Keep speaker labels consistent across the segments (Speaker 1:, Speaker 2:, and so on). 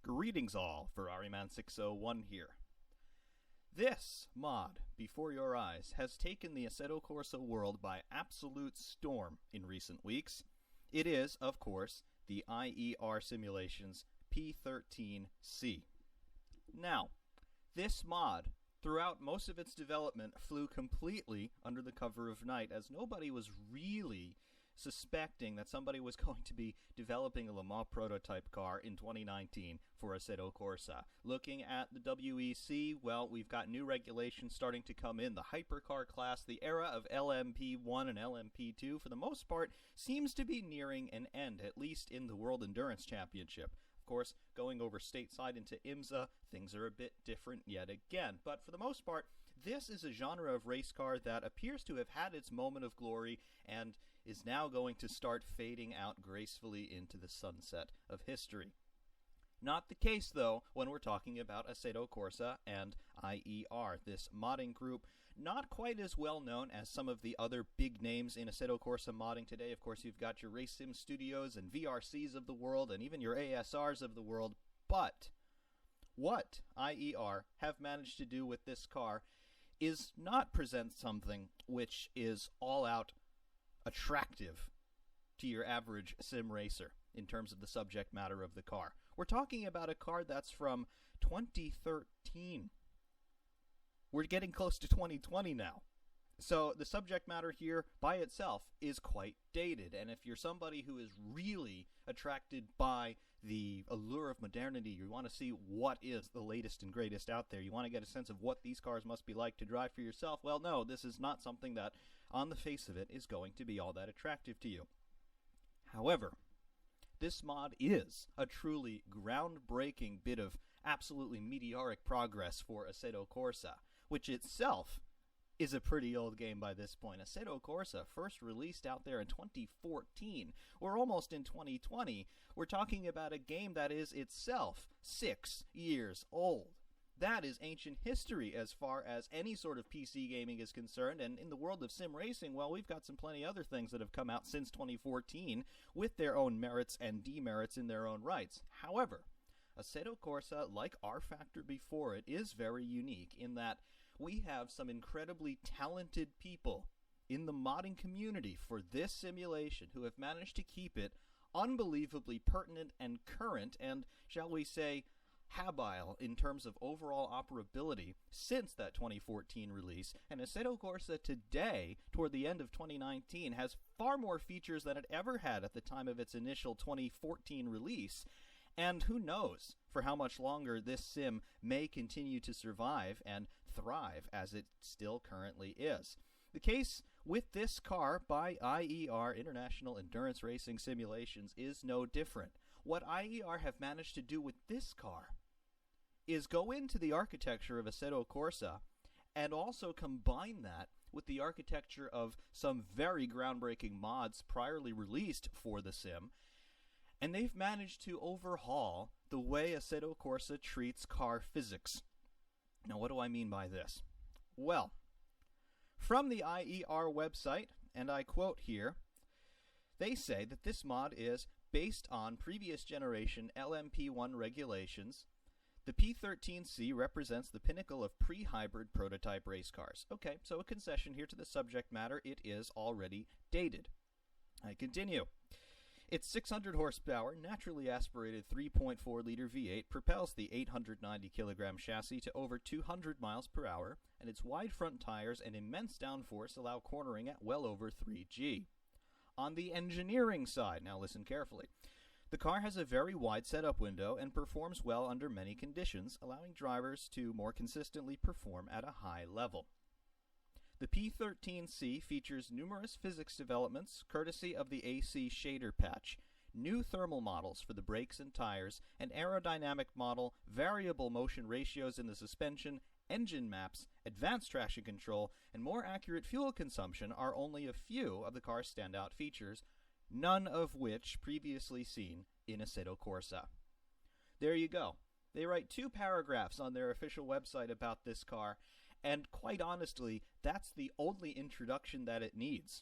Speaker 1: Greetings all, Ferrariman601 here. This mod, before your eyes, has taken the Assetto Corsa world by absolute storm in recent weeks. It is, of course, the IER simulation's P13c. Now, this mod, throughout most of its development, flew completely under the cover of night, as nobody was really suspecting that somebody was going to be developing a Le Mans prototype car in 2019 for Assetto Corsa. Looking at the WEC, well, we've got new regulations starting to come in. The hypercar class, the era of LMP1 and LMP2, for the most part, seems to be nearing an end, at least in the World Endurance Championship. Of course, going over stateside into IMSA, things are a bit different yet again. But for the most part, this is a genre of race car that appears to have had its moment of glory and is now going to start fading out gracefully into the sunset of history. Not the case, though, when we're talking about Assetto Corsa and IER, this modding group, not quite as well known as some of the other big names in Assetto Corsa modding today. Of course, you've got your Race Sim Studios and VRCs of the world, and even your ASRs of the world. But what IER have managed to do with this car is not present something which is all-out attractive to your average sim racer in terms of the subject matter of the car. We're talking about a car that's from 2013. We're getting close to 2020 now. So the subject matter here by itself is quite dated, and if you're somebody who is really attracted by the allure of modernity, you want to see what is the latest and greatest out there, you want to get a sense of what these cars must be like to drive for yourself, well, no, this is not something that, on the face of it, is going to be all that attractive to you. However, this mod is a truly groundbreaking bit of absolutely meteoric progress for Assetto Corsa, which itself is a pretty old game by this point. Assetto Corsa first released out there in 2014. We're almost in 2020. We're talking about a game that is itself 6 years old. That is ancient history as far as any sort of PC gaming is concerned, and in the world of sim racing, well, we've got some plenty other things that have come out since 2014 with their own merits and demerits in their own rights. However, Assetto Corsa, like R Factor before it, is very unique in that we have some incredibly talented people in the modding community for this simulation who have managed to keep it unbelievably pertinent and current and, shall we say, habile in terms of overall operability since that 2014 release, and Assetto Corsa today, toward the end of 2019, has far more features than it ever had at the time of its initial 2014 release. And who knows for how much longer this sim may continue to survive and thrive as it still currently is. The case with this car by IER, International Endurance Racing Simulations, is no different. What IER have managed to do with this car is go into the architecture of Assetto Corsa and also combine that with the architecture of some very groundbreaking mods priorly released for the sim, and they've managed to overhaul the way Assetto Corsa treats car physics. Now, what do I mean by this? Well, from the IER website, and I quote here, they say that this mod is based on previous generation LMP1 regulations. The P13c represents the pinnacle of pre-hybrid prototype race cars. Okay, so a concession here to the subject matter, it is already dated. I continue. Its 600 horsepower, naturally aspirated 3.4-liter V8 propels the 890-kilogram chassis to over 200 miles per hour, and its wide front tires and immense downforce allow cornering at well over 3G. On the engineering side, now listen carefully, the car has a very wide setup window and performs well under many conditions, allowing drivers to more consistently perform at a high level. The P13c features numerous physics developments courtesy of the AC shader patch, new thermal models for the brakes and tires, an aerodynamic model, variable motion ratios in the suspension, engine maps, advanced traction control, and more accurate fuel consumption are only a few of the car's standout features, none of which previously seen in Assetto Corsa. There you go. They write 2 paragraphs on their official website about this car, and quite honestly, that's the only introduction that it needs.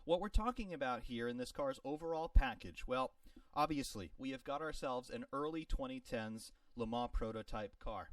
Speaker 1: What we're talking about here in this car's overall package, well, Obviously, we have got ourselves an early 2010s Le Mans prototype car.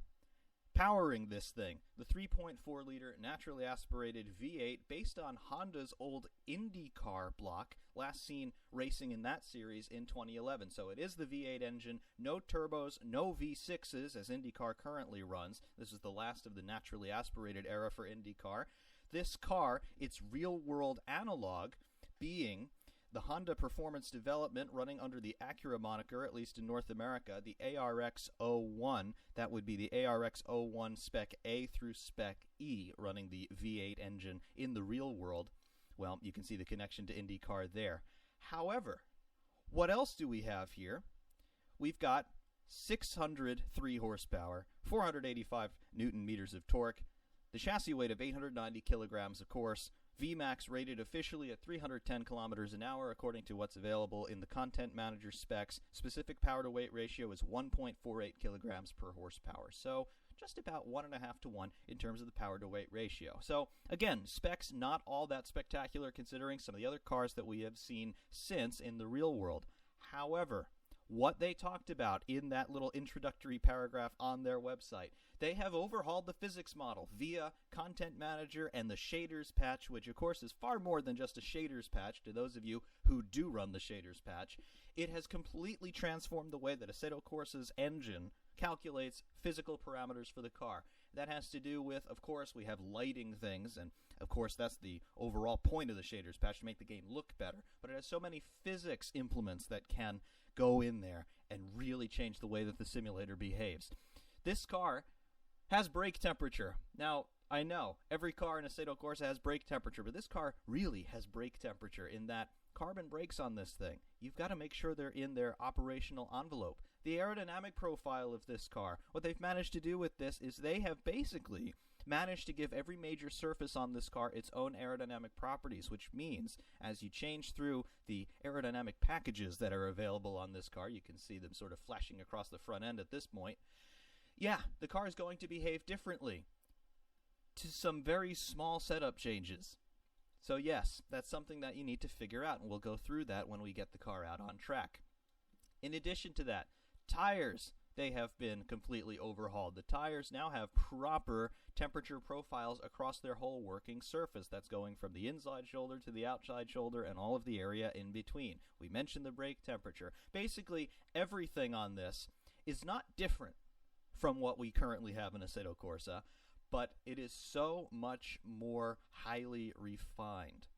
Speaker 1: Powering this thing, the 3.4-liter naturally aspirated V8 based on Honda's old IndyCar block, last seen racing in that series in 2011. So it is the V8 engine, no turbos, no V6s as IndyCar currently runs. This is the last of the naturally aspirated era for IndyCar. This car, its real-world analog, being the Honda Performance Development running under the Acura moniker, at least in North America, the ARX-01. That would be the ARX-01 Spec A through Spec E running the V8 engine in the real world. Well, you can see the connection to IndyCar there. However, what else do we have here? We've got 603 horsepower, 485 newton meters of torque, the chassis weight of 890 kilograms, of course, VMAX rated officially at 310 kilometers an hour according to what's available in the Content Manager specs. Specific power-to-weight ratio is 1.48 kilograms per horsepower, so just about 1.5 to 1 in terms of the power-to-weight ratio. So, again, specs not all that spectacular considering some of the other cars that we have seen since in the real world. However, what they talked about in that little introductory paragraph on their website, they have overhauled the physics model via Content Manager and the shaders patch, which of course is far more than just a shaders patch to those of you who do run the shaders patch. It has completely transformed the way that Assetto Corsa's engine calculates physical parameters for the car. That has to do with, of course, we have lighting things, and of course that's the overall point of the shaders patch, to make the game look better. But it has so many physics implements that can go in there and really change the way that the simulator behaves. This car has brake temperature. Now, I know every car in Assetto Corsa has brake temperature, but this car really has brake temperature in that carbon brakes on this thing, you've got to make sure they're in their operational envelope. The aerodynamic profile of this car, what they've managed to do with this is they have basically managed to give every major surface on this car its own aerodynamic properties, which means as you change through the aerodynamic packages that are available on this car, you can see them sort of flashing across the front end at this point, yeah, the car is going to behave differently to some very small setup changes. So yes, that's something that you need to figure out, and we'll go through that when we get the car out on track. In addition to that, tires, they have been completely overhauled. The tires now have proper temperature profiles across their whole working surface. That's going from the inside shoulder to the outside shoulder and all of the area in between. We mentioned the brake temperature. Basically, everything on this is not different from what we currently have in Assetto Corsa, but it is so much more highly refined.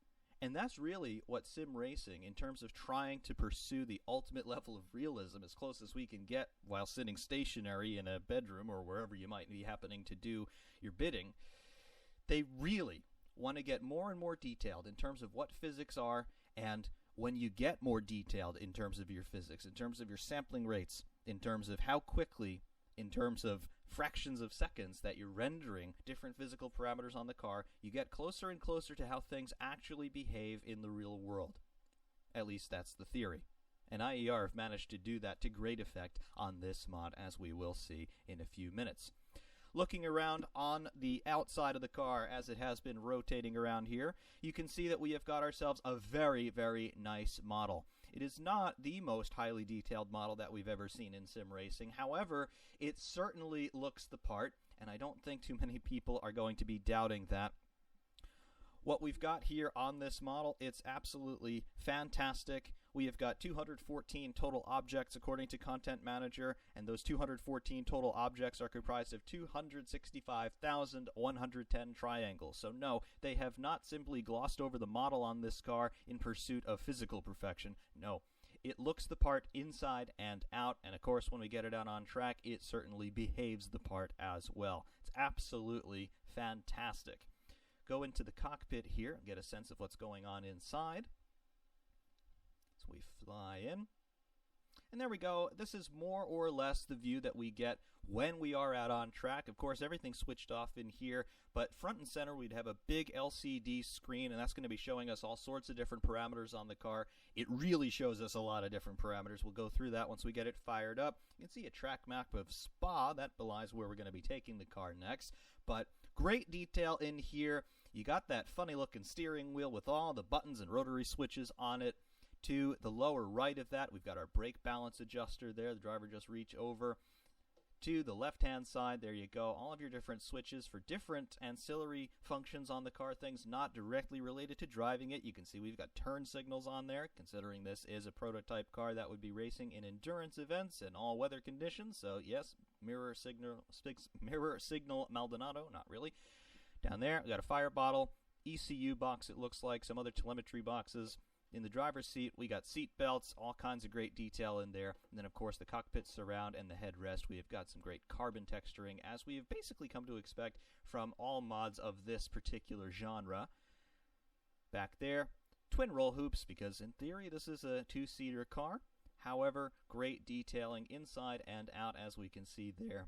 Speaker 1: And that's really what sim racing, in terms of trying to pursue the ultimate level of realism as close as we can get while sitting stationary in a bedroom or wherever you might be happening to do your bidding, they really want to get more and more detailed in terms of what physics are, and when you get more detailed in terms of your physics, in terms of your sampling rates, in terms of how quickly, in terms of fractions of seconds that you're rendering different physical parameters on the car, you get closer and closer to how things actually behave in the real world. At least that's the theory. And IER have managed to do that to great effect on this mod, as we will see in a few minutes. Looking around on the outside of the car as it has been rotating around here, you can see that we have got ourselves a very, very nice model. It is not the most highly detailed model that we've ever seen in sim racing. However, it certainly looks the part, and I don't think too many people are going to be doubting that. What we've got here on this model, it's absolutely fantastic. We have got 214 total objects according to Content Manager, and those 214 total objects are comprised of 265,110 triangles. So no, they have not simply glossed over the model on this car in pursuit of physical perfection. No, it looks the part inside and out, and of course when we get it out on track, it certainly behaves the part as well. It's absolutely fantastic. Go into the cockpit here and get a sense of what's going on inside. So we fly in. And there we go. This is more or less the view that we get when we are out on track. Of course, everything's switched off in here, but front and center we'd have a big LCD screen, and that's going to be showing us all sorts of different parameters on the car. It really shows us a lot of different parameters. We'll go through that once we get it fired up. You can see a track map of Spa. That belies where we're going to be taking the car next, but great detail in here. You got that funny looking steering wheel with all the buttons and rotary switches on it. To the lower right of that, we've got our brake balance adjuster there. The driver just reach over. To the left-hand side, there you go. All of your different switches for different ancillary functions on the car, things not directly related to driving it. You can see we've got turn signals on there, considering this is a prototype car that would be racing in endurance events and all weather conditions. So yes, mirror signal Maldonado, not really. Down there, we got a fire bottle, ECU box it looks like, some other telemetry boxes. In the driver's seat, we got seat belts, all kinds of great detail in there. And then, of course, the cockpit surround and the headrest. We have got some great carbon texturing, as we have basically come to expect from all mods of this particular genre. Back there, twin roll hoops, because in theory this is a two-seater car. However, great detailing inside and out, as we can see there.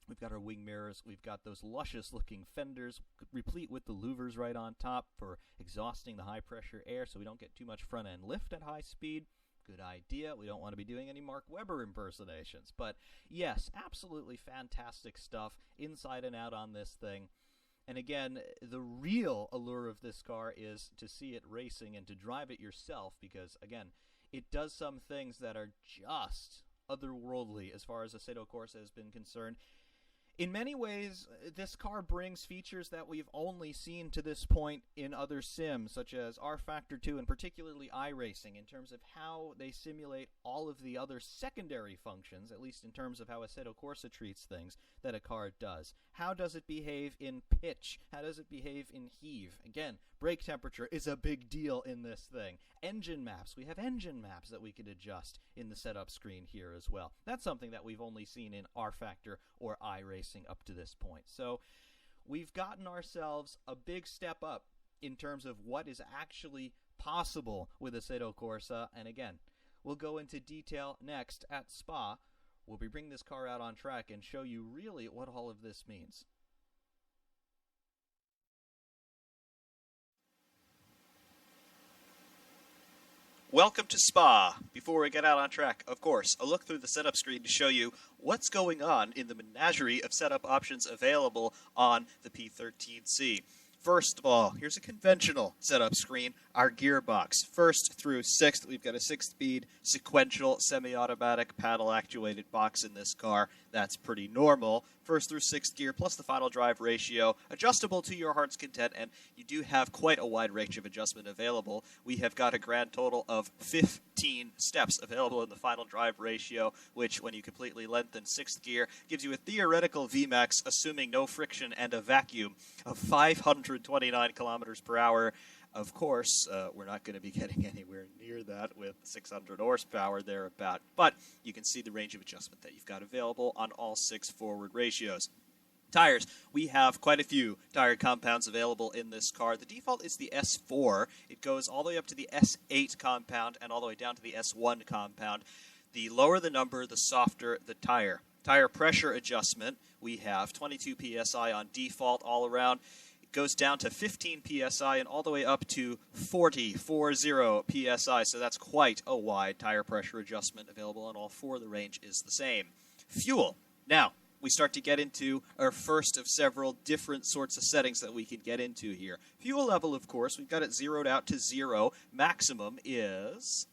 Speaker 1: We've got our wing mirrors. We've got those luscious-looking fenders, replete with the louvers right on top for exhausting the high-pressure air so we don't get too much front-end lift at high speed. Good idea. We don't want to be doing any Mark Webber impersonations. But yes, absolutely fantastic stuff inside and out on this thing. And again, the real allure of this car is to see it racing and to drive it yourself because, again, it does some things that are just otherworldly as far as Assetto Corsa has been concerned. In many ways, this car brings features that we've only seen to this point in other sims, such as R-Factor 2 and particularly iRacing, in terms of how they simulate all of the other secondary functions, at least in terms of how Assetto Corsa treats things, that a car does. How does it behave in pitch? How does it behave in heave? Again, brake temperature is a big deal in this thing. Engine maps. We have engine maps that we could adjust in the setup screen here as well. That's something that we've only seen in R-Factor or iRacing up to this point. So we've gotten ourselves a big step up in terms of what is actually possible with Assetto Corsa. And again, we'll go into detail next at Spa. We'll be bringing this car out on track and show you really what all of this means. Welcome to Spa. Before we get out on track, of course, a look through the setup screen to show you what's going on in the menagerie of setup options available on the P13c. First of all, here's a conventional setup screen, our gearbox. First through sixth, we've got a 6-speed sequential semi-automatic paddle-actuated box in this car. That's pretty normal. First through sixth gear plus the final drive ratio, adjustable to your heart's content, and you do have quite a wide range of adjustment available. We have got a grand total of 15 steps available in the final drive ratio, which, when you completely lengthen sixth gear, gives you a theoretical Vmax, assuming no friction and a vacuum, of 529 kilometers per hour. Of course, we're not going to be getting anywhere near that with 600 horsepower thereabout, but you can see the range of adjustment that you've got available on all 6 forward ratios. Tires, we have quite a few tire compounds available in this car. The default is the S4. It goes all the way up to the S8 compound and all the way down to the S1 compound. The lower the number, the softer the tire. Tire pressure adjustment, we have 22 PSI on default all around. Goes down to 15 PSI and all the way up to 40 PSI, so that's quite a wide tire pressure adjustment available on all 4. The range is the same. Fuel. Now, we start to get into our first of several different sorts of settings that we can get into here. Fuel level, of course, we've got it zeroed out to 0. Maximum is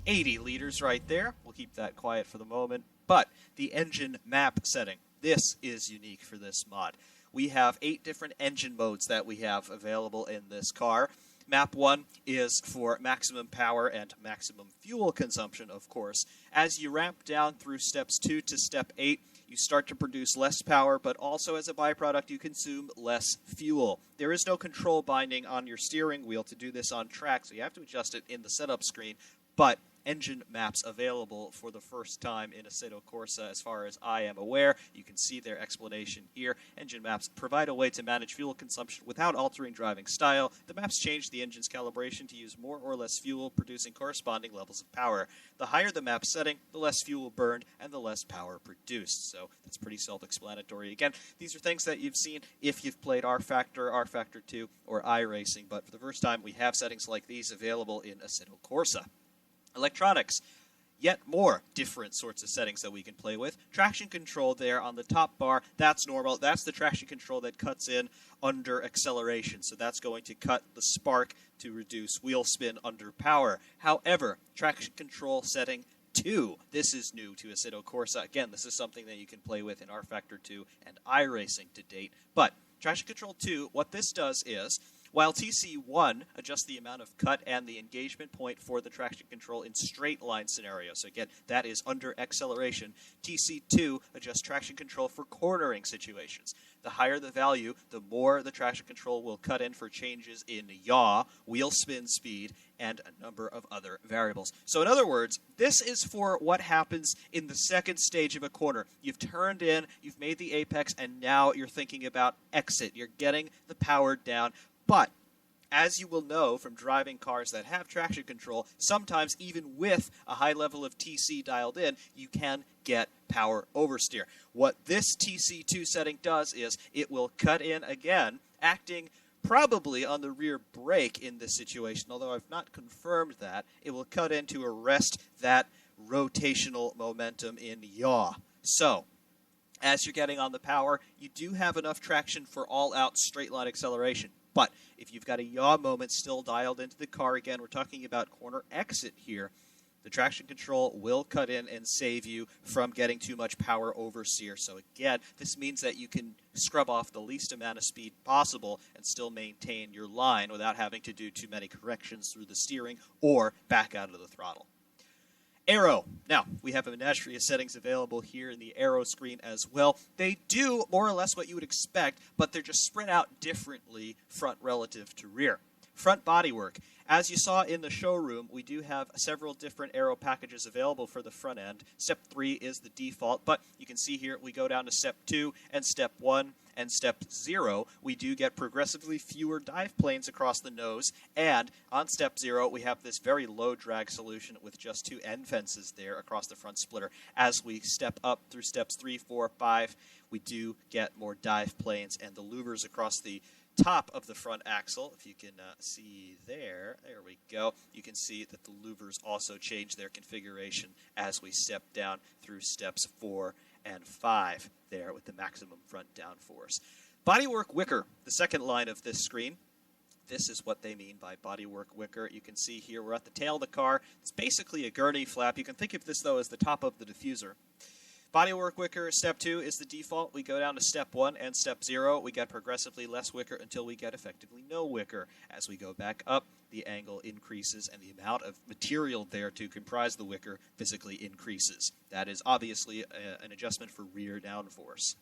Speaker 1: 80 liters right there. We'll keep that quiet for the moment. But the engine map setting, this is unique for this mod. We have 8 different engine modes that we have available in this car. Map 1 is for maximum power and maximum fuel consumption, of course. As you ramp down through steps 2 to step 8, you start to produce less power, but also as a byproduct, you consume less fuel. There is no control binding on your steering wheel to do this on track, so you have to adjust it in the setup screen, but engine maps available for the first time in Assetto Corsa as far as I am aware. You can see their explanation here. Engine maps provide a way to manage fuel consumption without altering driving style. The maps change the engine's calibration to use more or less fuel, producing corresponding levels of power. The higher the map setting, the less fuel burned and the less power produced. So that's pretty self-explanatory. Again, these are things that you've seen if you've played R-Factor, R-Factor 2, or iRacing, but for the first time we have settings like these available in Assetto Corsa. Electronics. yet more different sorts of settings that we can play with. Traction control there on the top bar, that's normal. That's the traction control that cuts in under acceleration. So that's going to cut the spark to reduce wheel spin under power. However, traction control setting 2, this is new to Assetto Corsa. Again, this is something that you can play with in R Factor 2 and iRacing to date. But traction control 2, what this does is, while TC1 adjusts the amount of cut and the engagement point for the traction control in straight line scenarios, so again, that is under acceleration, TC2 adjusts traction control for cornering situations. The higher the value, the more the traction control will cut in for changes in yaw, wheel spin speed, and a number of other variables. So in other words, this is for what happens in the second stage of a corner. You've turned in, you've made the apex, and now you're thinking about exit. You're getting the power down. But, as you will know from driving cars that have traction control, sometimes even with a high level of TC dialed in, you can get power oversteer. What this TC2 setting does is it will cut in again, acting probably on the rear brake in this situation, although I've not confirmed that. It will cut in to arrest that rotational momentum in yaw. So, as you're getting on the power, you do have enough traction for all-out straight-line acceleration. But if you've got a yaw moment still dialed into the car, again, we're talking about corner exit here, the traction control will cut in and save you from getting too much power oversteer. So again, this means that you can scrub off the least amount of speed possible and still maintain your line without having to do too many corrections through the steering or back out of the throttle. Aero. Now, we have a menagerie of settings available here in the Aero screen as well. They do more or less what you would expect, but they're just spread out differently front relative to rear. Front bodywork. As you saw in the showroom, we do have several different Aero packages available for the front end. Step 3 is the default, but you can see here we go down to Step 2 and Step 1 and Step 0. We do get progressively fewer dive planes across the nose, and on Step 0 we have this very low drag solution with just 2 end fences there across the front splitter. As we step up through Steps 3, 4, 5, we do get more dive planes and the louvers across the top of the front axle. If you can see there we go. You can see that the louvers also change their configuration as we step down through Steps 4 and 5 there with the maximum front downforce. Bodywork wicker, the second line of this screen. This is what they mean by bodywork wicker. You can see here we're at the tail of the car. It's basically a gurney flap. You can think of this, though, as the top of the diffuser. Bodywork wicker, Step 2 is the default. We go down to Step 1 and Step 0. We get progressively less wicker until we get effectively no wicker. As we go back up, the angle increases and the amount of material there to comprise the wicker physically increases. That is obviously an adjustment for rear downforce.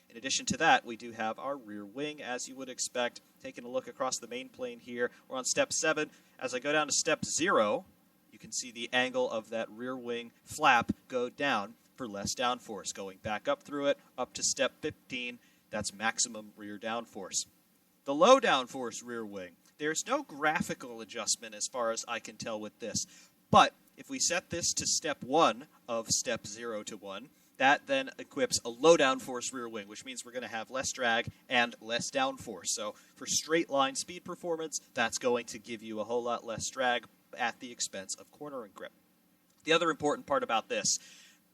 Speaker 1: In addition to that, we do have our rear wing, as you would expect. Taking a look across the main plane here, we're on Step 7. As I go down to Step 0, you can see the angle of that rear wing flap go down for less downforce. Going back up through it, up to Step 15, that's maximum rear downforce. The low downforce rear wing, there's no graphical adjustment as far as I can tell with this. But if we set this to Step 1 of Step 0 to 1, that then equips a low downforce rear wing, which means we're going to have less drag and less downforce. So for straight line speed performance, that's going to give you a whole lot less drag at the expense of cornering grip. The other important part about this,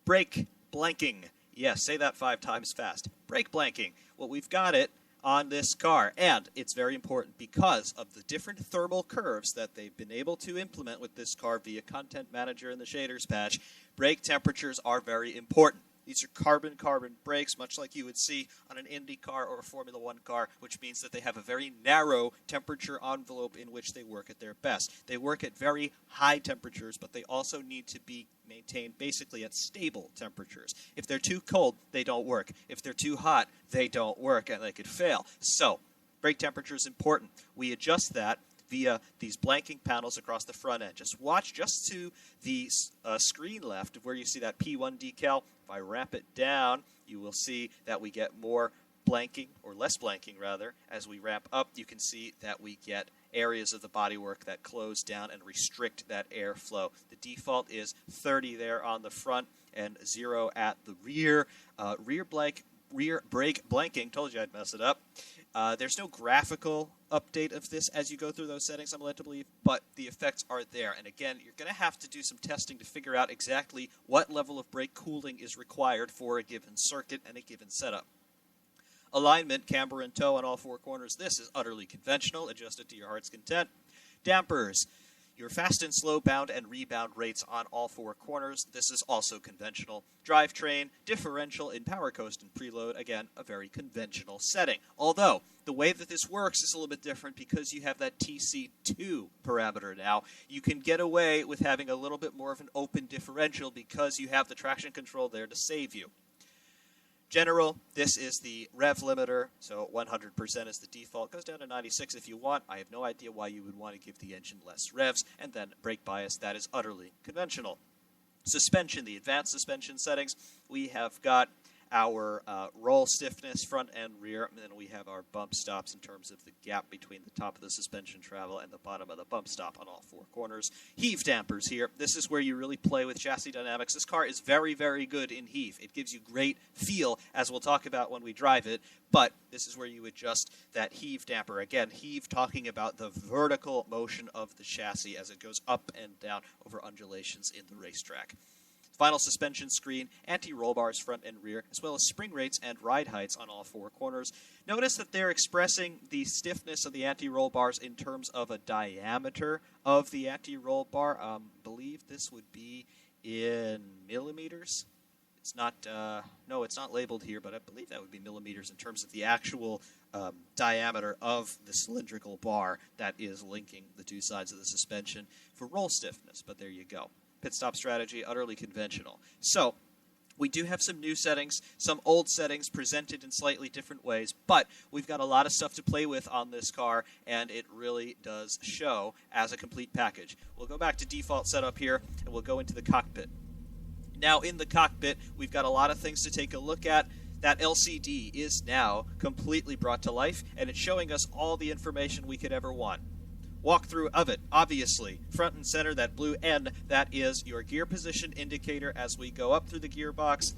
Speaker 1: brake blanking. Yes, say that 5 times fast. Brake blanking. Well, we've got it on this car, and it's very important because of the different thermal curves that they've been able to implement with this car via Content Manager and the shaders patch. Brake temperatures are very important. These are carbon-carbon brakes, much like you would see on an Indy car or a Formula One car, which means that they have a very narrow temperature envelope in which they work at their best. They work at very high temperatures, but they also need to be maintained basically at stable temperatures. If they're too cold, they don't work. If they're too hot, they don't work, and they could fail. So, brake temperature is important. We adjust that via these blanking panels across the front end. Just watch just to the screen left of where you see that P1 decal. If I ramp it down, you will see that we get more blanking, or less blanking rather. As we ramp up, you can see that we get areas of the bodywork that close down and restrict that airflow. The default is 30 there on the front and 0 at the rear. Rear brake blanking, told you I'd mess it up, There's no graphical update of this as you go through those settings, I'm led to believe, but the effects are there. And again, you're going to have to do some testing to figure out exactly what level of brake cooling is required for a given circuit and a given setup. Alignment, camber and toe on all four corners. This is utterly conventional, adjusted to your heart's content. Dampers, your fast and slow bound and rebound rates on all four corners. This is also conventional. Drivetrain, differential in power coast and preload. Again, a very conventional setting. Although, the way that this works is a little bit different because you have that TC2 parameter now. You can get away with having a little bit more of an open differential because you have the traction control there to save you. General, this is the rev limiter, so 100% is the default. Goes down to 96 if you want. I have no idea why you would want to give the engine less revs. And then brake bias, that is utterly conventional. Suspension, the advanced suspension settings, we have got our roll stiffness, front and rear, and then we have our bump stops in terms of the gap between the top of the suspension travel and the bottom of the bump stop on all four corners. Heave dampers here. This is where you really play with chassis dynamics. This car is very, very good in heave. It gives you great feel, as we'll talk about when we drive it, but this is where you adjust that heave damper. Again, heave talking about the vertical motion of the chassis as it goes up and down over undulations in the racetrack. Final suspension screen, anti-roll bars front and rear, as well as spring rates and ride heights on all four corners. Notice that they're expressing the stiffness of the anti-roll bars in terms of a diameter of the anti-roll bar. Believe this would be in millimeters. It's not, no, it's not labeled here, but I believe that would be millimeters in terms of the actual diameter of the cylindrical bar that is linking the two sides of the suspension for roll stiffness. But there you go. Pit stop strategy, utterly conventional. So, we do have some new settings, some old settings presented in slightly different ways, but we've got a lot of stuff to play with on this car, and it really does show as a complete package. We'll go back to default setup here, and we'll go into the cockpit. Now, in the cockpit, we've got a lot of things to take a look at. That LCD is now completely brought to life, and it's showing us all the information we could ever want. Walkthrough of it, obviously. Front and center, that blue N, that is your gear position indicator as we go up through the gearbox.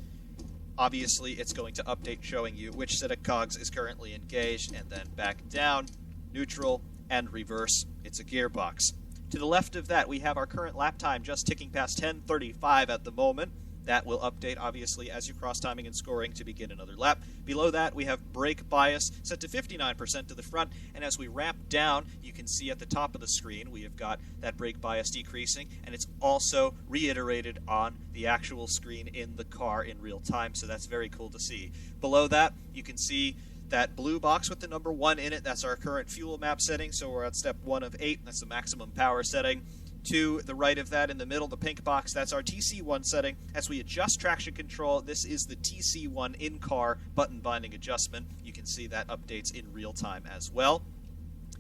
Speaker 1: Obviously, it's going to update showing you which set of cogs is currently engaged, and then back down, neutral, and reverse. It's a gearbox. To the left of that, we have our current lap time just ticking past 10:35 at the moment. That will update, obviously, as you cross timing and scoring to begin another lap. Below that, we have brake bias set to 59% to the front, and as we ramp down, you can see at the top of the screen, we have got that brake bias decreasing, and it's also reiterated on the actual screen in the car in real time, so that's very cool to see. Below that, you can see that blue box with the number 1 in it. That's our current fuel map setting, so we're at step 1 of 8. That's the maximum power setting. To the right of that in the middle, the pink box, that's our TC1 setting. As we adjust traction control, this is the TC1 in-car button binding adjustment. You can see that updates in real time as well.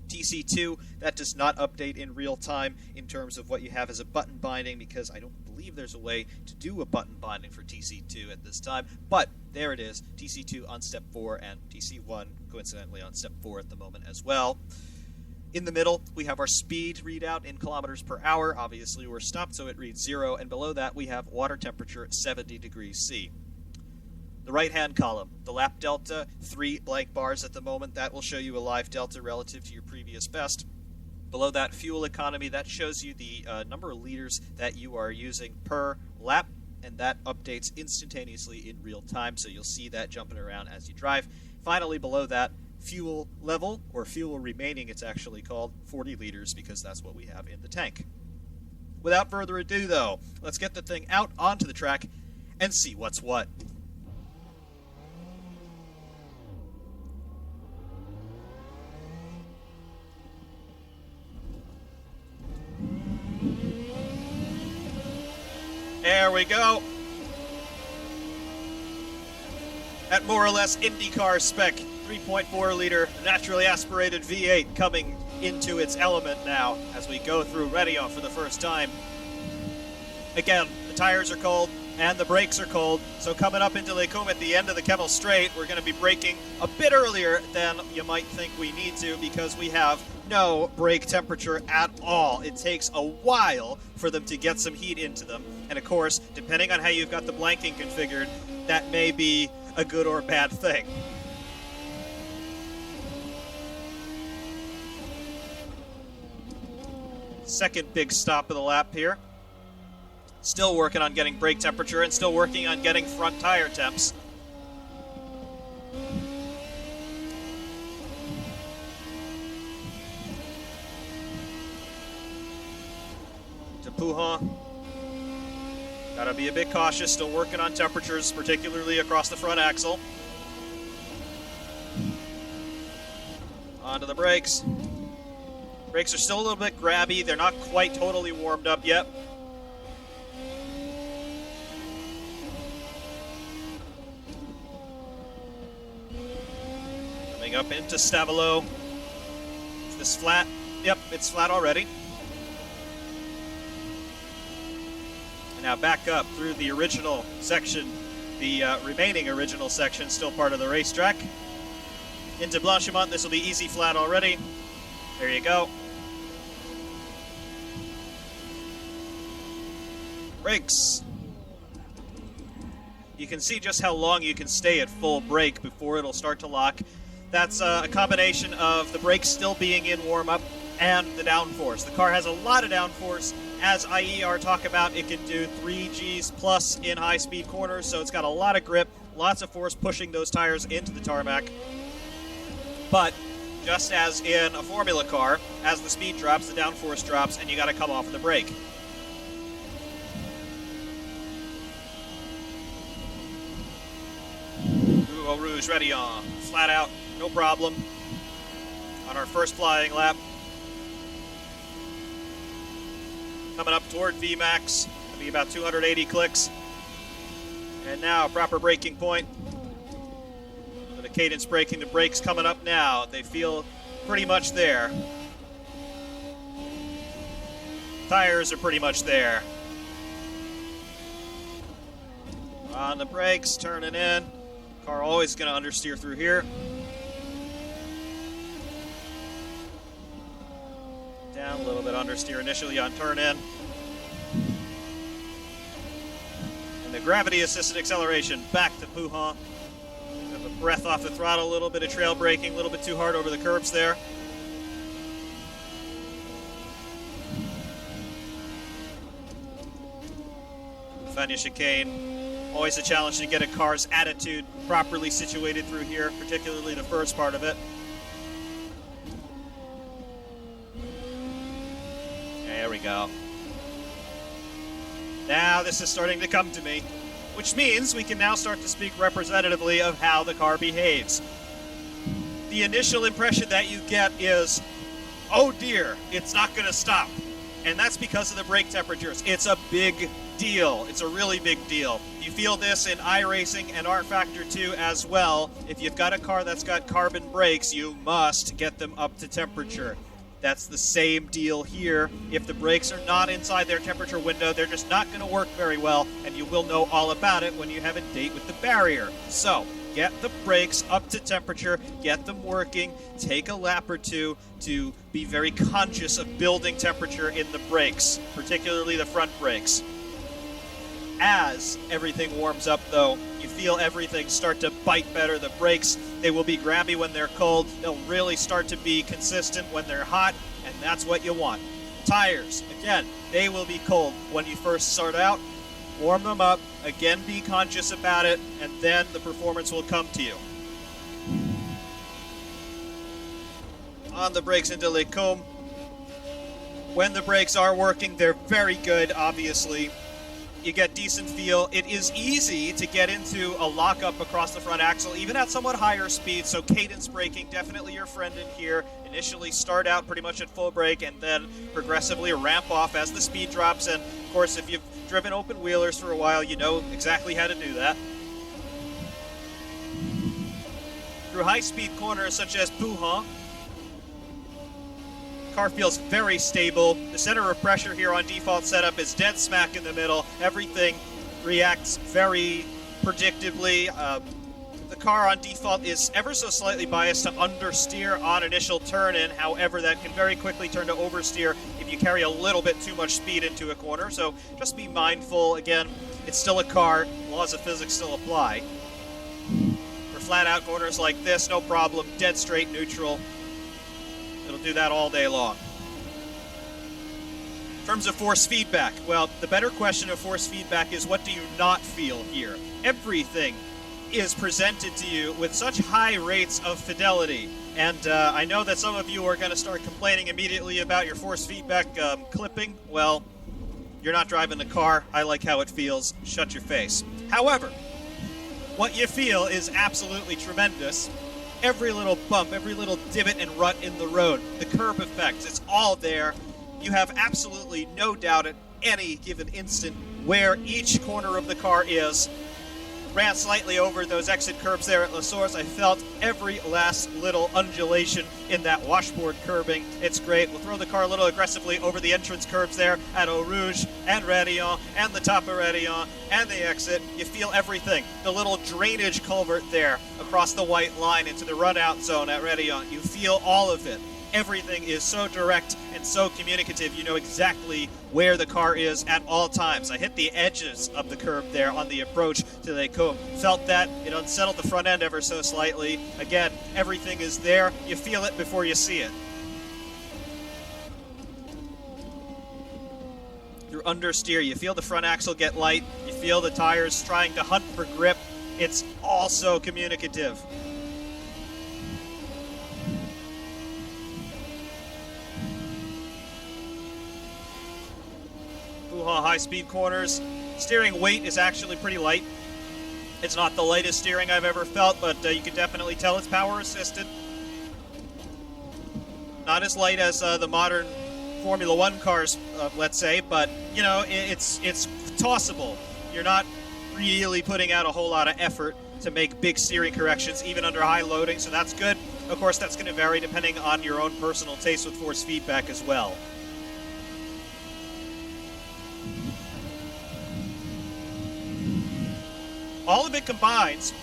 Speaker 1: TC2, that does not update in real time in terms of what you have as a button binding, because I don't believe there's a way to do a button binding for TC2 at this time. But there it is, TC2 on step 4 and TC1 coincidentally on step 4 at the moment as well. In the middle, we have our speed readout in kilometers per hour. Obviously, we're stopped, so it reads 0. And below that, we have water temperature at 70 degrees C. The right-hand column, the lap delta, 3 blank bars at the moment. That will show you a live delta relative to your previous best. Below that, fuel economy, that shows you the number of liters that you are using per lap, and that updates instantaneously in real time, so you'll see that jumping around as you drive. Finally, below that, fuel level, or fuel remaining it's actually called, 40 liters, because that's what we have in the tank. Without further ado, though, let's get the thing out onto the track and see what's what. There we go. At more or less IndyCar spec, 3.4 liter naturally aspirated V8 coming into its element now as we go through Radio for the first time. Again, the tires are cold and the brakes are cold, so coming up into Lecum at the end of the Kemmel Straight, we're going to be braking a bit earlier than you might think we need to, because we have no brake temperature at all. It takes a while for them to get some heat into them, and of course, depending on how you've got the blanking configured, that may be a good or bad thing. second big stop of the lap here. Still working on getting brake temperature and still working on getting front tire temps. To Puhan. Gotta be a bit cautious, still working on temperatures, particularly across the front axle. Onto the brakes. Brakes are still a little bit grabby. They're not quite totally warmed up yet. Coming up into Stavolo. Is this flat? Yep, it's flat already. And now back up through the original section, the remaining original section, still part of the racetrack. Into Blanchimont, this will be easy flat already. There you go. Brakes. You can see just how long you can stay at full brake before it'll start to lock. That's a combination of the brakes still being in warm-up and the downforce. The car has a lot of downforce. As IER talk about, it can do 3 Gs plus in high-speed corners, so it's got a lot of grip, lots of force pushing those tires into the tarmac. But just as in a formula car, as the speed drops, the downforce drops, and you got to come off the brake. Eau Rouge ready on. Flat out, no problem. On our first flying lap. Coming up toward VMAX. It'll be about 280 clicks. And now, proper braking point. The cadence braking, the brakes coming up now. They feel pretty much there. Tires are pretty much there. On the brakes, turning in. Car always going to understeer through here. Down a little bit understeer initially on turn in. And the gravity assisted acceleration back to Puhan. Have a breath off the throttle, a little bit of trail braking, a little bit too hard over the curbs there. Fania chicane. Always a challenge to get a car's attitude properly situated through here, particularly the first part of it. There we go. Now this is starting to come to me, which means we can now start to speak representatively of how the car behaves. The initial impression that you get is, oh dear, it's not going to stop. And that's because of the brake temperatures. It's a big deal. It's a really big deal. You feel this in iRacing and R Factor 2 as well. If you've got a car that's got carbon brakes, you must get them up to temperature. That's the same deal here. If the brakes are not inside their temperature window, they're just not going to work very well, and you will know all about it when you have a date with the barrier. So, get the brakes up to temperature, get them working, take a lap or two to be very conscious of building temperature in the brakes, particularly the front brakes. As everything warms up, though, you feel everything start to bite better. The brakes, they will be grabby when they're cold. They'll really start to be consistent when they're hot, and that's what you want. Tires, again, they will be cold when you first start out. Warm them up, again, be conscious about it, and then the performance will come to you. On the brakes into Les Combes. When the brakes are working, they're very good, obviously. You get decent feel. It is easy to get into a lockup across the front axle, even at somewhat higher speed, so cadence braking, definitely your friend in here. Initially start out pretty much at full brake and then progressively ramp off as the speed drops, and of course if you've driven open wheelers for a while, you know exactly how to do that. Through high-speed corners such as Puhan, car feels very stable. The center of pressure here on default setup is dead smack in the middle. Everything reacts very predictably. The car on default is ever so slightly biased to understeer on initial turn-in. However, that can very quickly turn to oversteer if you carry a little bit too much speed into a corner. So just be mindful. Again, it's still a car. Laws of physics still apply. For flat-out corners like this, no problem. Dead straight neutral. It'll do that all day long. In terms of force feedback, well, the better question of force feedback is what do you not feel here? Everything is presented to you with such high rates of fidelity. And I know that some of you are going to start complaining immediately about your force feedback clipping. Well, you're not driving the car. I like how it feels. Shut your face. However, what you feel is absolutely tremendous. Every little bump, every little divot and rut in the road, the curb effects, it's all there. You have absolutely no doubt at any given instant where each corner of the car is. Ran slightly over those exit curbs there at La Source. I felt every last little undulation in that washboard curbing. It's great. We'll throw the car a little aggressively over the entrance curbs there at Eau Rouge and Radillon and the top of Radillon and the exit. You feel everything. The little drainage culvert there across the white line into the run-out zone at Radillon. You feel all of it. Everything is so direct and so communicative. You know exactly where the car is at all times. I hit the edges of the curb there on the approach to Les Combes. Felt that. It unsettled the front end ever so slightly. Again, everything is there. You feel it before you see it. Through understeer, you feel the front axle get light. You feel the tires trying to hunt for grip. It's all so communicative. High-speed corners. Steering weight is actually pretty light. It's not the lightest steering I've ever felt, but you can definitely tell it's power assisted. Not as light as the modern Formula One cars, let's say, but you know it's tossable. You're not really putting out a whole lot of effort to make big steering corrections, even under high loading, so that's good. Of course, that's going to vary depending on your own personal taste with force feedback as well. All of it combines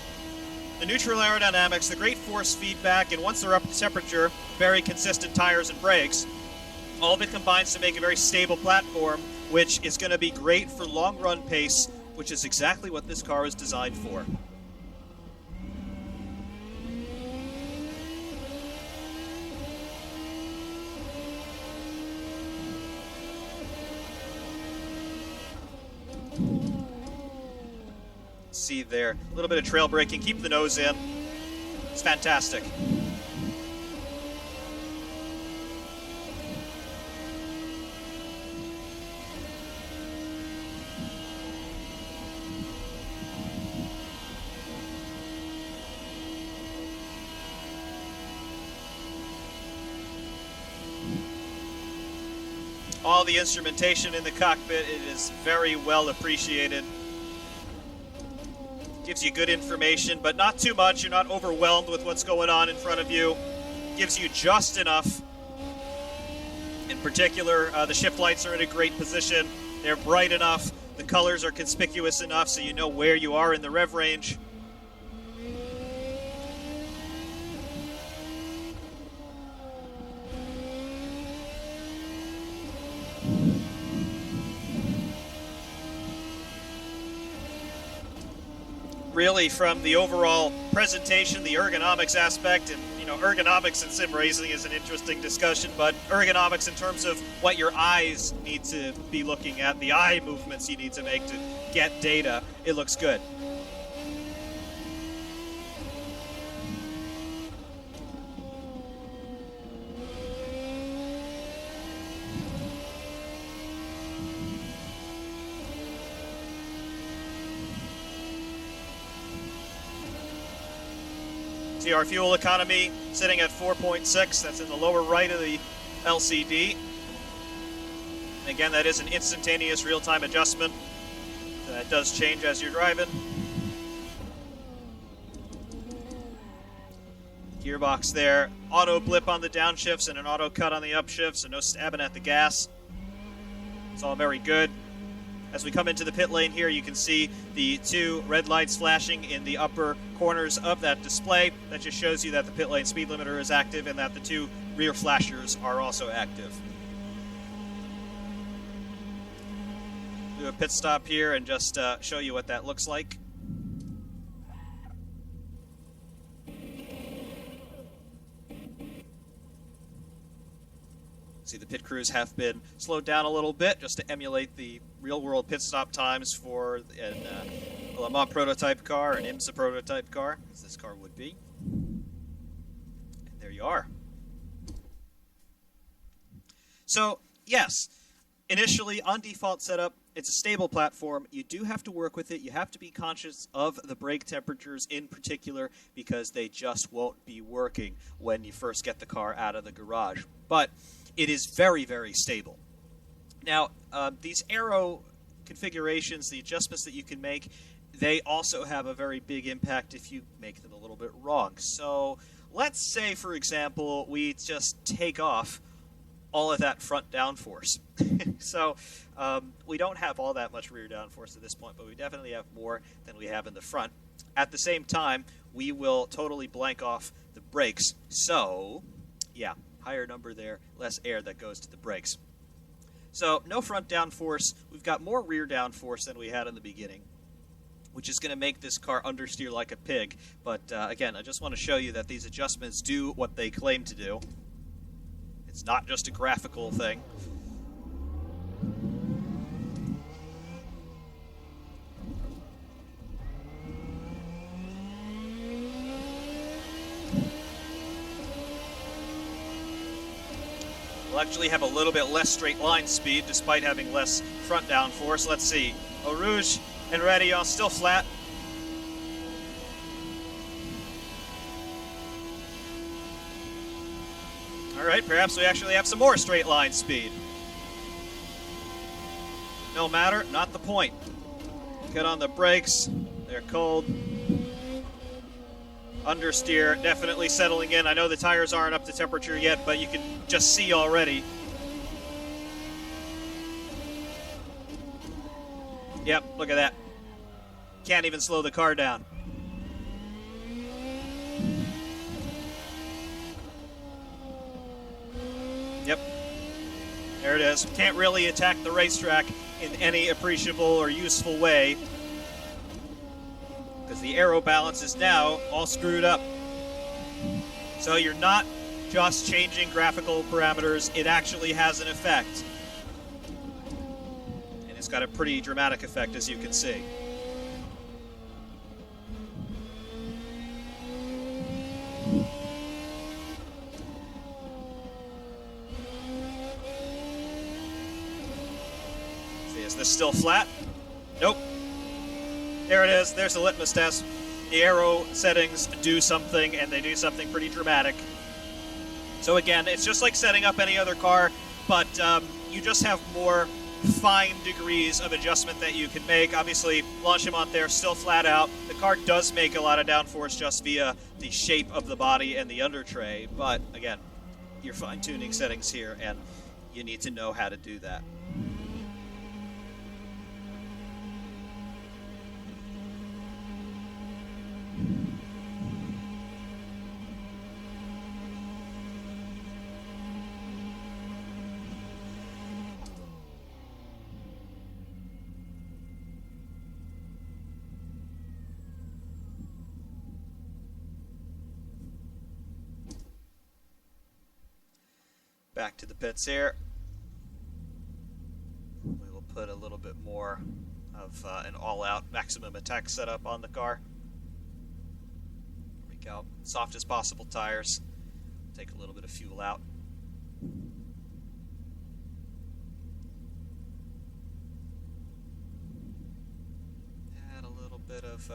Speaker 1: the neutral aerodynamics, the great force feedback, and once they're up to temperature, very consistent tires and brakes. All of it combines to make a very stable platform, which is going to be great for long-run pace, which is exactly what this car is designed for. See there, a little bit of trail braking, keep the nose in. It's fantastic. All the instrumentation in the cockpit, it is very well appreciated. Gives you good information, but not too much. You're not overwhelmed with what's going on in front of you. Gives you just enough. In particular, the shift lights are in a great position. They're bright enough. The colors are conspicuous enough so you know where you are in the rev range. Really, from the overall presentation, the ergonomics aspect, and you know, ergonomics in sim racing is an interesting discussion, but ergonomics in terms of what your eyes need to be looking at, the eye movements you need to make to get data, it looks good. See our fuel economy sitting at 4.6. That's in the lower right of the LCD. And again, that is an instantaneous real-time adjustment. So that does change as you're driving. Gearbox there. Auto blip on the downshifts and an auto cut on the upshifts, so no stabbing at the gas. It's all very good. As we come into the pit lane here, you can see the two red lights flashing in the upper corners of that display. That just shows you that the pit lane speed limiter is active and that the two rear flashers are also active. Do a pit stop here and just show you what that looks like. See, the pit crews have been slowed down a little bit just to emulate the real-world pit stop times for a Le Mans prototype car, an IMSA prototype car, as this car would be. And there you are. So, yes, initially, on default setup, it's a stable platform. You do have to work with it. You have to be conscious of the brake temperatures in particular because they just won't be working when you first get the car out of the garage. But it is very, very stable. Now, these aero configurations, the adjustments that you can make, they also have a very big impact if you make them a little bit wrong. So let's say, for example, we just take off all of that front downforce. So we don't have all that much rear downforce at this point, but we definitely have more than we have in the front. At the same time, we will totally blank off the brakes. So, yeah, higher number there, less air that goes to the brakes. So no front downforce. We've got more rear downforce than we had in the beginning, which is going to make this car understeer like a pig. But again, I just want to show you that these adjustments do what they claim to do. It's not just a graphical thing. We'll actually have a little bit less straight line speed despite having less front downforce. Let's see. Eau Rouge and Rayon still flat. Alright, perhaps we actually have some more straight line speed. No matter, not the point. Get on the brakes. They're cold. Understeer, definitely settling in. I know the tires aren't up to temperature yet, but you can just see already. Yep, look at that. Can't even slow the car down. Yep. There it is. Can't really attack the racetrack in any appreciable or useful way because the aero balance is now all screwed up. So you're not just changing graphical parameters, it actually has an effect. And it's got a pretty dramatic effect, as you can see. Is this still flat? Nope. There it is. There's the litmus test. The aero settings do something, and they do something pretty dramatic. So again, it's just like setting up any other car, but you just have more fine degrees of adjustment that you can make. Obviously, Blanchimont there, still flat out. The car does make a lot of downforce just via the shape of the body and the under tray, but again, you're fine-tuning settings here, and you need to know how to do that. Back to the pits here. We will put a little bit more of an all-out maximum attack setup on the car. There we go. Soft as possible tires. Take a little bit of fuel out. Add a little bit of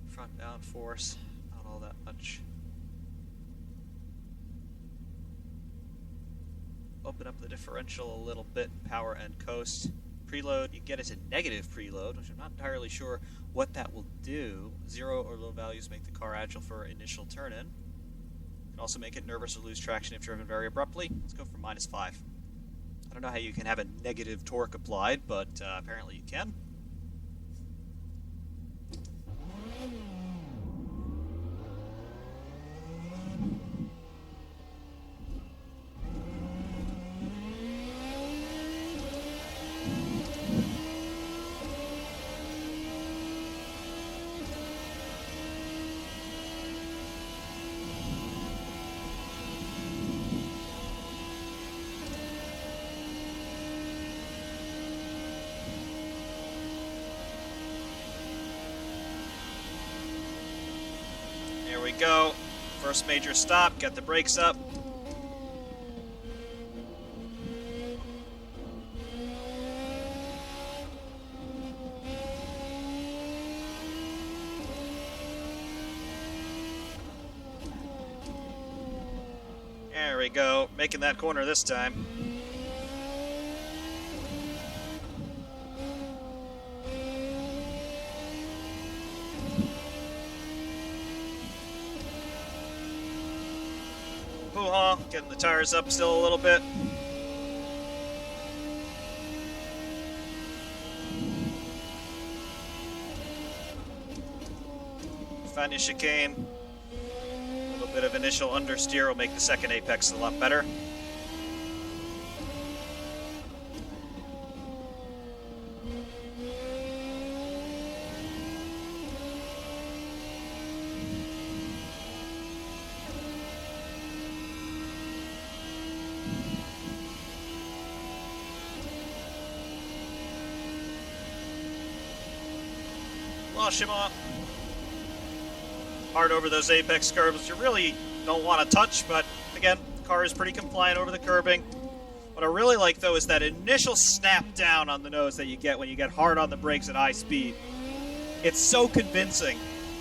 Speaker 1: front downforce. Not all that much. Open up the differential a little bit, power and coast. Preload, you get it to negative preload, which I'm not entirely sure what that will do. 0 or low values make the car agile for initial turn-in. Can also make it nervous or lose traction if driven very abruptly. Let's go for -5. I don't know how you can have a negative torque applied, but apparently you can.
Speaker 2: go. First major stop, get the brakes up. There we go, making that corner this time. Hoo-ha, getting the tires up still a little bit. Find your chicane. A little bit of initial understeer will make the second apex a lot better. Wash him off. Hard over those apex curves you really don't want to touch, but again, the car is pretty compliant over the curbing. What I really like though is that initial snap down on the nose that you get when you get hard on the brakes at high speed. It's so convincing.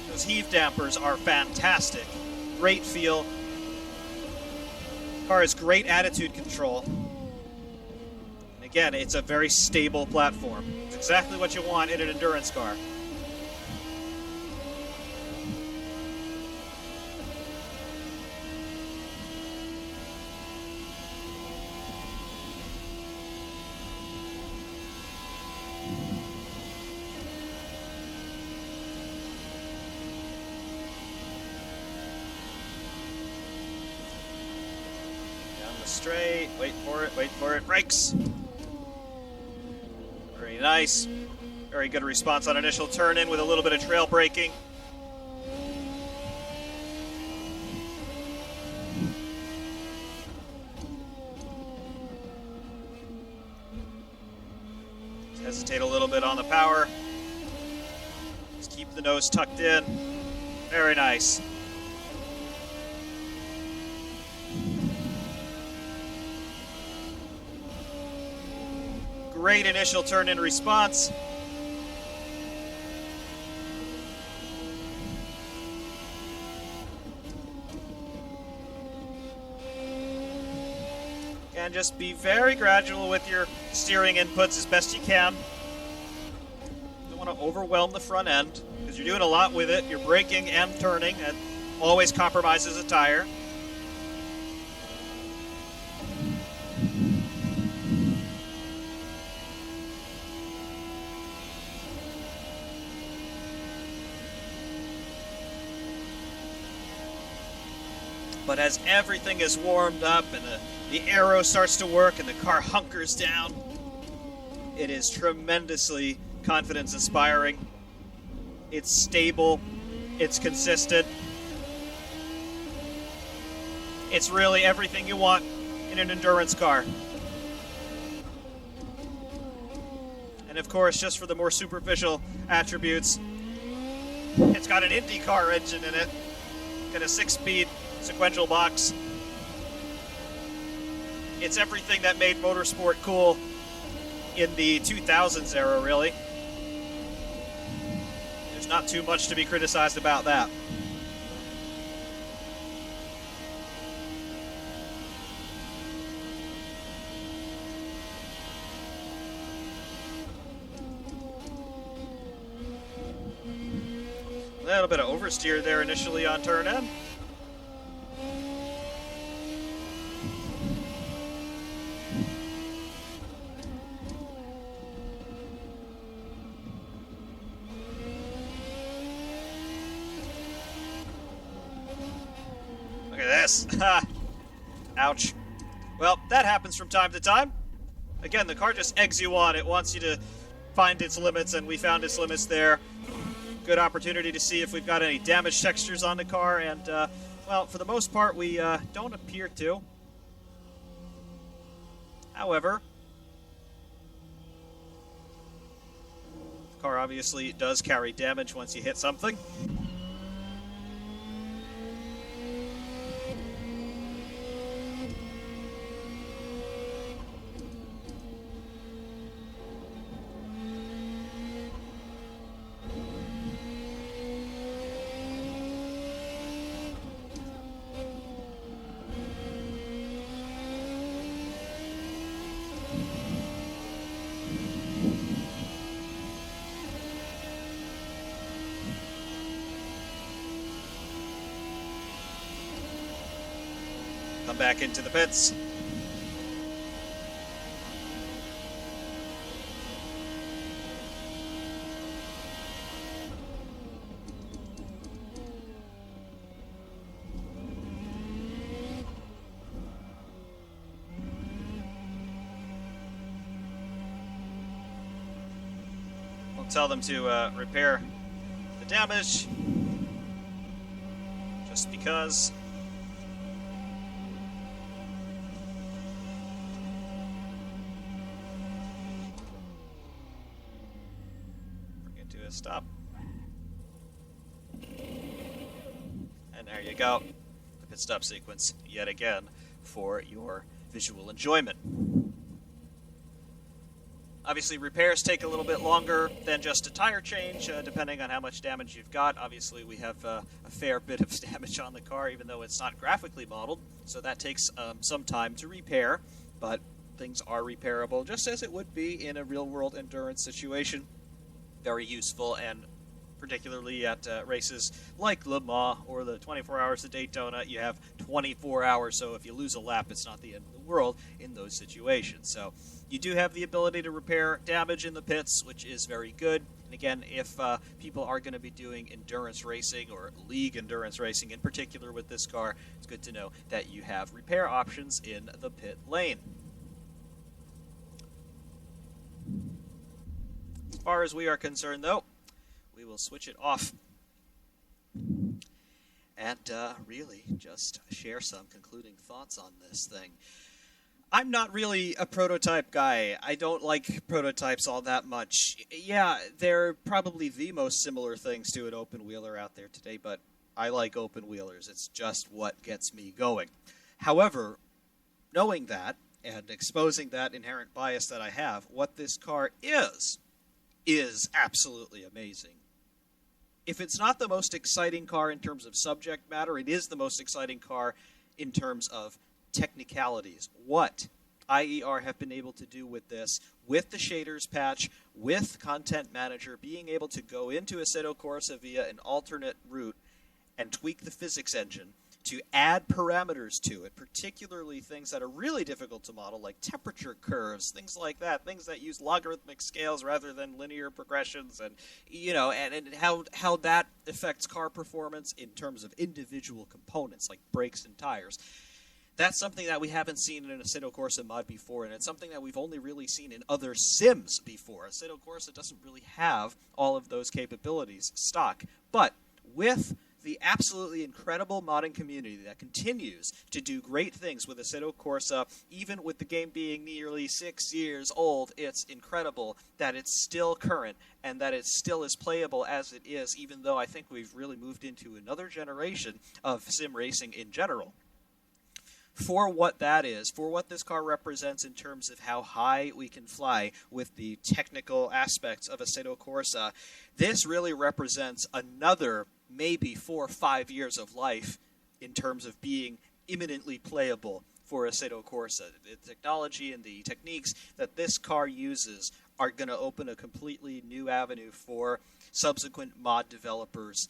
Speaker 2: Those heave dampers are fantastic. Great feel. Car has great attitude control. Again, it's a very stable platform. It's exactly what you want in an endurance car. Straight, wait for it, brakes. Very nice. Very good response on initial turn in with a little bit of trail braking. Hesitate a little bit on the power. Just keep the nose tucked in. Very nice. Great initial turn-in response. And just be very gradual with your steering inputs as best you can. Don't want to overwhelm the front end because you're doing a lot with it. You're braking and turning. That always compromises a tire. But as everything is warmed up and the aero starts to work and the car hunkers down, it is tremendously confidence-inspiring. It's stable. It's consistent. It's really everything you want in an endurance car. And of course, just for the more superficial attributes, it's got an IndyCar engine in it. Got a 6-speed sequential box. It's everything that made motorsport cool in the 2000s era, really. There's not too much to be criticized about that. A little bit of oversteer there initially on turn in. Look at this. Ouch. Well, that happens from time to time. Again, the car just eggs you on. It wants you to find its limits, and we found its limits there. Good opportunity to see if we've got any damage textures on the car, and, well, for the most part, we don't appear to. However, the car obviously does carry damage once you hit something. come back into the pits. We'll tell them to repair the damage, just because. Bring it to a stop. And there you go. The pit stop sequence yet again for your visual enjoyment. Obviously, repairs take a little bit longer than just a tire change, depending on how much damage you've got. Obviously, we have a fair bit of damage on the car, even though it's not graphically modeled, so that takes some time to repair, but things are repairable, just as it would be in a real-world endurance situation. Very useful, and particularly at races like Le Mans or the 24 Hours of Daytona, you have 24 hours, so if you lose a lap, it's not the end of the world in those situations. So you do have the ability to repair damage in the pits, which is very good. And again, if people are going to be doing endurance racing or league endurance racing in particular with this car, it's good to know that you have repair options in the pit lane. As far as we are concerned, though, we will switch it off and really just share some concluding thoughts on this thing. I'm not really a prototype guy. I don't like prototypes all that much. Yeah, they're probably the most similar things to an open wheeler out there today, but I like open wheelers. It's just what gets me going. However, knowing that and exposing that inherent bias that I have, what this car is absolutely amazing. If it's not the most exciting car in terms of subject matter, it is the most exciting car in terms of technicalities. What IER have been able to do with this, with the shaders patch, with Content Manager, being able to go into Assetto Corsa via an alternate route and tweak the physics engine to add parameters to it, particularly things that are really difficult to model, like temperature curves, things like that, things that use logarithmic scales rather than linear progressions, and and how that affects car performance in terms of individual components like brakes and tires. That's something that we haven't seen in an Assetto Corsa mod before, and it's something that we've only really seen in other sims before. Assetto Corsa doesn't really have all of those capabilities stock, but with the absolutely incredible modding community that continues to do great things with Assetto Corsa, even with the game being nearly 6 years old, it's incredible that it's still current and that it still as playable as it is, even though I think we've really moved into another generation of sim racing in general. For what that is, for what this car represents in terms of how high we can fly with the technical aspects of Assetto Corsa, this really represents another maybe 4 or 5 years of life in terms of being imminently playable for Assetto Corsa. The technology and the techniques that this car uses are going to open a completely new avenue for subsequent mod developers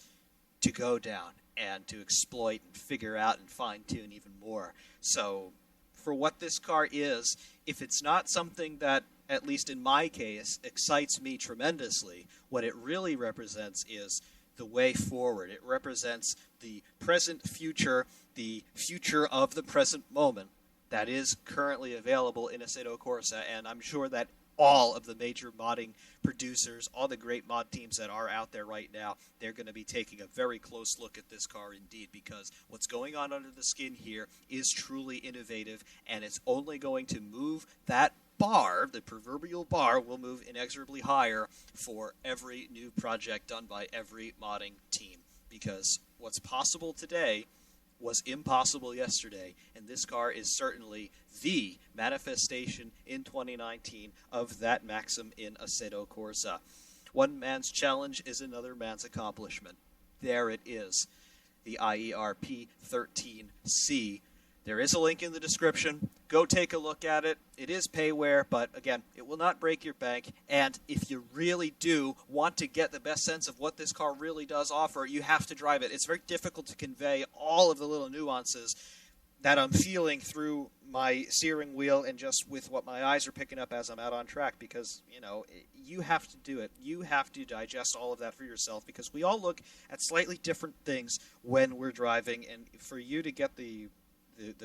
Speaker 2: to go down and to exploit and figure out and fine-tune even more. So for what this car is, if it's not something that, at least in my case, excites me tremendously, what it really represents is the way forward. It represents the present future, the future of the present moment that is currently available in Assetto Corsa, and I'm sure that all of the major modding producers, all the great mod teams that are out there right now, they're going to be taking a very close look at this car indeed, because what's going on under the skin here is truly innovative, and it's only going to move that bar, the proverbial bar, will move inexorably higher for every new project done by every modding team, because what's possible today was impossible yesterday, and this car is certainly the manifestation in 2019 of that maxim in Assetto Corsa. One man's challenge is another man's accomplishment. There it is, the IER P13c. There is a link in the description. Go take a look at it. It is payware, but again, it will not break your bank. And if you really do want to get the best sense of what this car really does offer, you have to drive it. It's very difficult to convey all of the little nuances that I'm feeling through my steering wheel and just with what my eyes are picking up as I'm out on track, because, you have to do it. You have to digest all of that for yourself, because we all look at slightly different things when we're driving, and for you to get the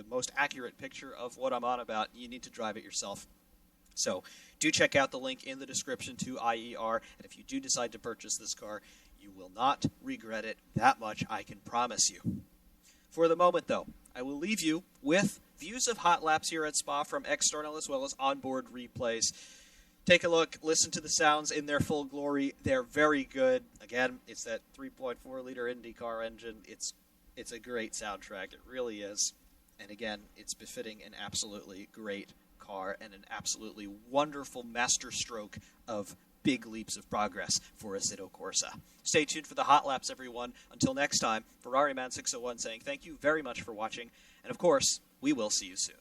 Speaker 2: most accurate picture of what I'm on about, you need to drive it yourself. So do check out the link in the description to IER, and if you do decide to purchase this car, you will not regret it. That much I can promise you. For the moment, though, I will leave you with views of hot laps here at Spa from external as well as onboard replays. Take a look, listen to the sounds in their full glory. They're very good. Again, it's that 3.4-liter IndyCar engine. It's a great soundtrack. It really is. And again, it's befitting an absolutely great car and an absolutely wonderful masterstroke of big leaps of progress for Assetto Corsa. Stay tuned for the hot laps, everyone. Until next time, Ferrari Man 601 saying thank you very much for watching, and of course, we will see you soon.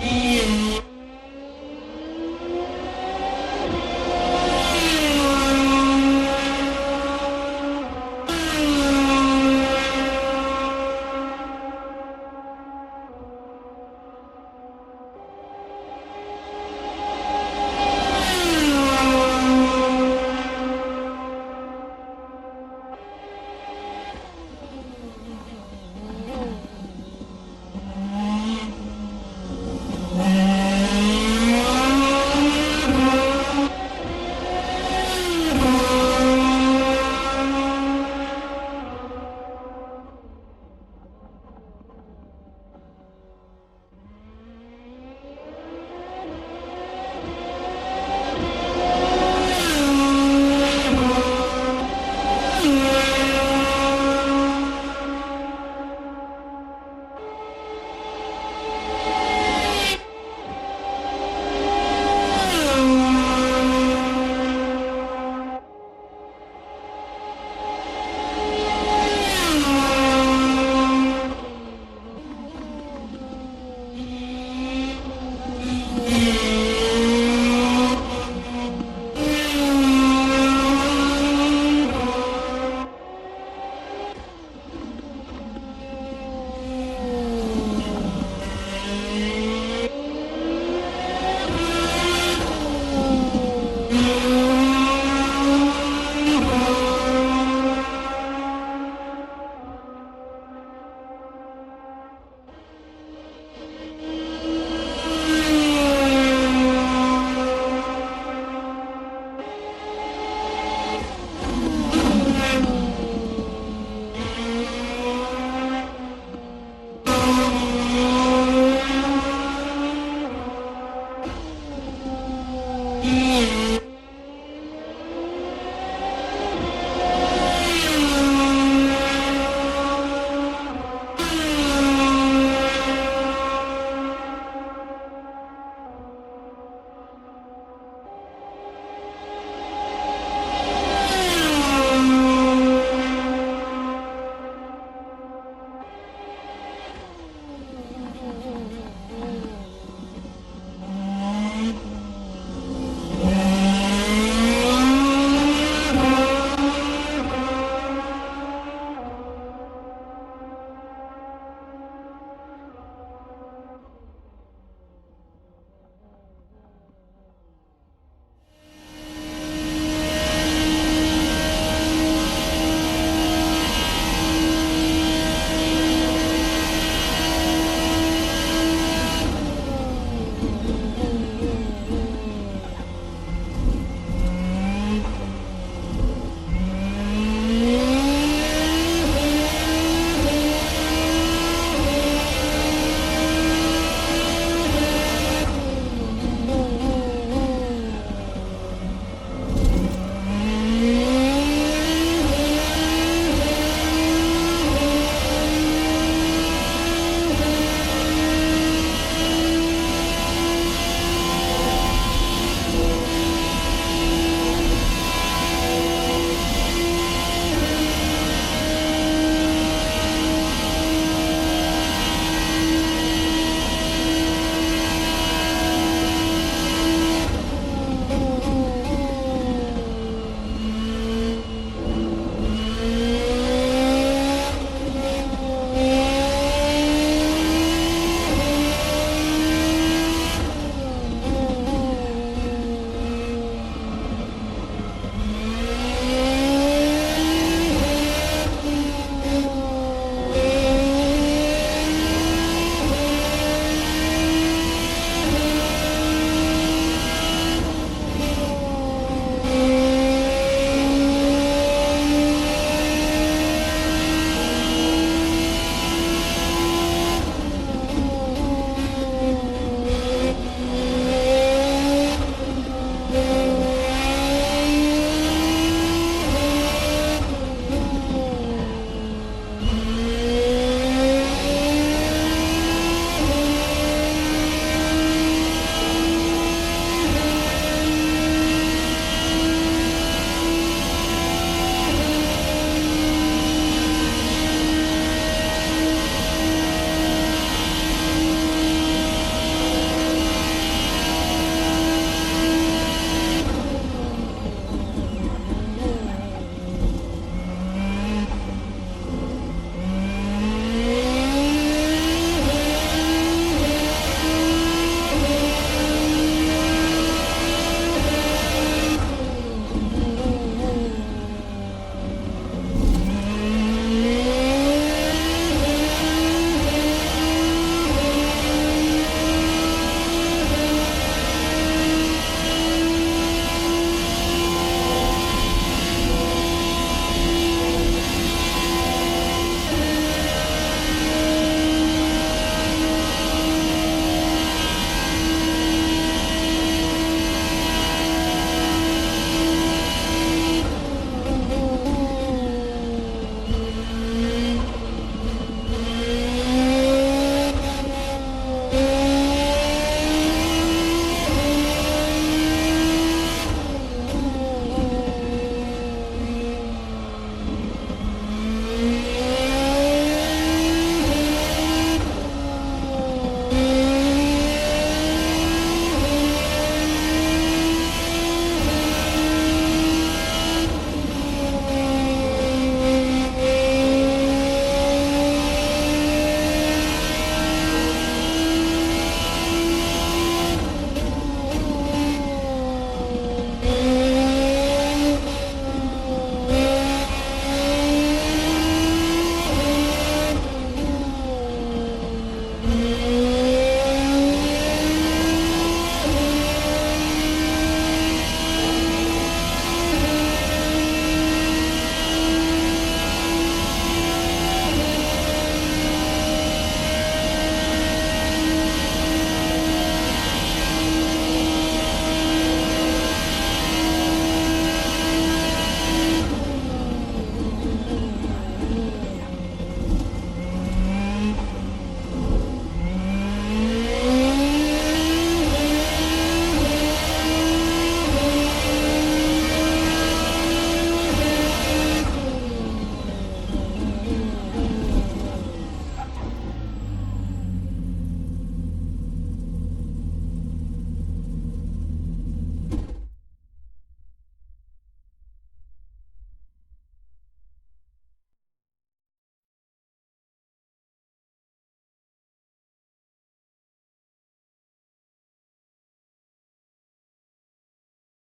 Speaker 3: Yeah.